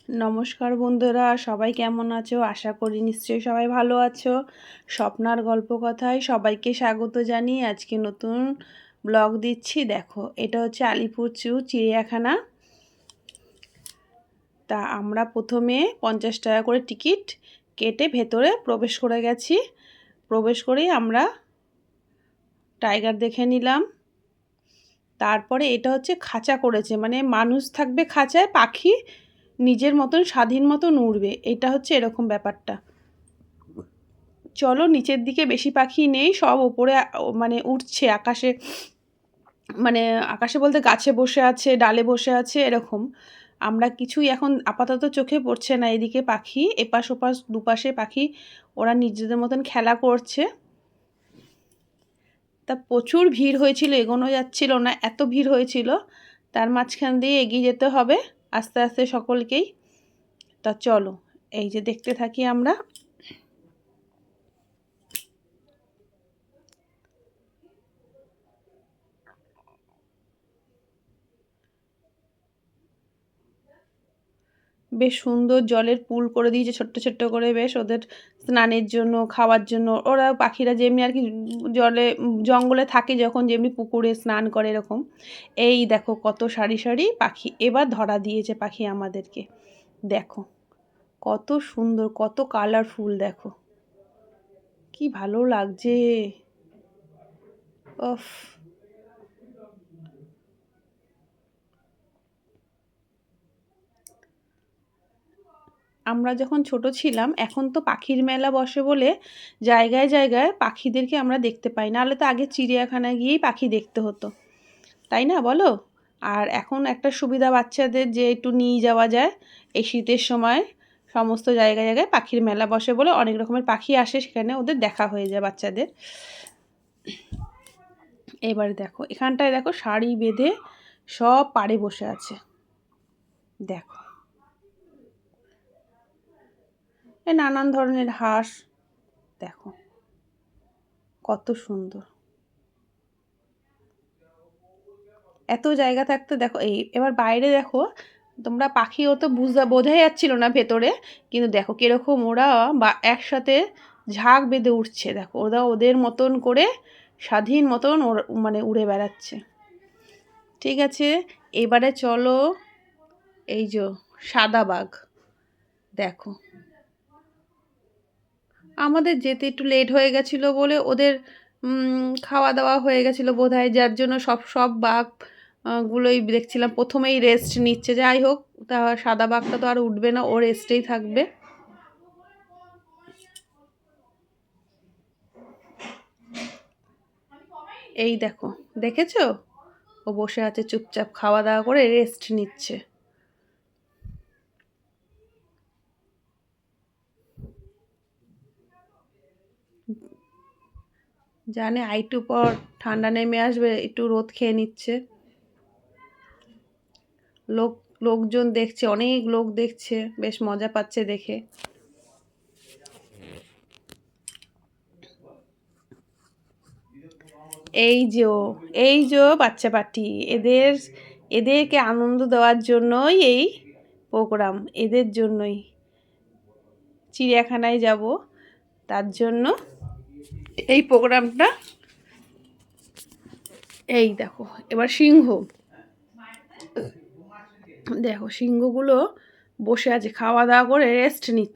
নমস্কার বন্ধুরা, সবাই কেমন আছো? আশা করি নিশ্চয়ই সবাই ভালো আছো। স্বপ্নার গল্প কথায় সবাইকে স্বাগত জানিয়ে আজকে নতুন ব্লগ দিচ্ছি। দেখো, এটা হচ্ছে আলিপুর চিড়িয়াখানা। তা আমরা প্রথমে 50 টাকা করে টিকিট কেটে ভেতরে প্রবেশ করে গেছি। প্রবেশ করেই আমরা টাইগার দেখে নিলাম। তারপরে এটা হচ্ছে খাঁচা করেছে, মানে মানুষ থাকবে খাঁচায়, পাখি নিজের মতন স্বাধীন মতন উড়বে। এটা হচ্ছে এরকম ব্যাপারটা। চলো, নিচের দিকে বেশি পাখি নেই, সব ওপরে মানে উঠছে আকাশে, মানে আকাশে বলতে গাছে বসে আছে, ডালে বসে আছে এরকম। আমরা কিছুই এখন আপাতত চোখে পড়ছে না এদিকে পাখি, এপাশ ওপাশ দুপাশে পাখি, ওরা নিজেদের মতন খেলা করছে। তা প্রচুর ভিড় হয়েছিল, এগোনো যাচ্ছিল না, এত ভিড় হয়েছিল। তার মাঝখান দিয়ে এগিয়ে যেতে হবে আস্তে আস্তে সকলকেই। তা চলো, এই যে দেখতে থাকি আমরা। বেশ সুন্দর জলের পুল করে দিয়েছে ছোট্ট ছোট্ট করে, বেশ ওদের স্নানের জন্য, খাওয়ার জন্য। ওরা পাখিরা যেমনি আর কি জলে জঙ্গলে থাকে যখন, যেমনি পুকুরে স্নান করে এরকম। এই দেখো কত সারি সারি পাখি, এবার ধরা দিয়েছে পাখি আমাদেরকে। দেখো কত সুন্দর, কত কালারফুল, দেখো কি ভালো লাগছে। অফ, আমরা যখন ছোট ছিলাম, এখন তো পাখির মেলা বসে বলে জায়গায় জায়গায় পাখিদেরকে আমরা দেখতে পাই, নাহলে তো আগে চিড়িয়াখানায় গিয়েই পাখি দেখতে হতো, তাই না বলো? আর এখন একটা সুবিধা বাচ্চাদের, যে একটু নিয়ে যাওয়া যায় এই শীতের সময়। সমস্ত জায়গায় জায়গায় পাখির মেলা বসে বলে অনেক রকমের পাখি আসে, সেখানে ওদের দেখা হয়ে যায় বাচ্চাদের। এবারে দেখো এখানটায়, দেখো সারি বেঁধে সব পাড়ে বসে আছে। দেখো এ নানান ধরনের হাঁস, দেখো কত সুন্দর। এত জায়গা থাকতে দেখো, এই এবার বাইরে দেখো তোমরা, পাখি ও তো বোঝাই যাচ্ছিল না ভেতরে, কিন্তু দেখো কিরকম ওরা বা একসাথে ঝাঁক বেঁধে উঠছে। দেখো ওরা ওদের মতন করে স্বাধীন মতন মানে উড়ে বেড়াচ্ছে। ঠিক আছে, এবারে চলো, এই যে সাদা বাঘ, দেখো আমাদের যেতে একটু লেট হয়ে গেছিলো বলে ওদের খাওয়া দাওয়া হয়ে গেছিলো বোধহয়, যার জন্য সব সব বাঘ গুলোই দেখছিলাম প্রথমেই রেস্ট নিচ্ছে। যাই হোক, তা সাদা বাঘটা তো আর উঠবে না, ও রেস্টেই থাকবে। এই দেখো, দেখেছো ও বসে আছে চুপচাপ, খাওয়া দাওয়া করে রেস্ট নিচ্ছে। জানে আইটু পর ঠান্ডা নেমে আসবে, একটু রোদ খেয়ে নিচ্ছে। লোকজন দেখছে, অনেক লোক দেখছে, বেশ মজা পাচ্ছে দেখে। এই যে বাচ্চা পাটি, এদেরকে আনন্দ দেওয়ার জন্যই এই প্রোগ্রাম, এদের জন্যই চিড়িয়াখানায় যাব, তার জন্য এই প্রোগ্রামটা। এই দেখো এবার সিংহ, দেখো সিংহগুলো বসে আছে, খাওয়া দাওয়া করে রেস্ট নিচ্ছে।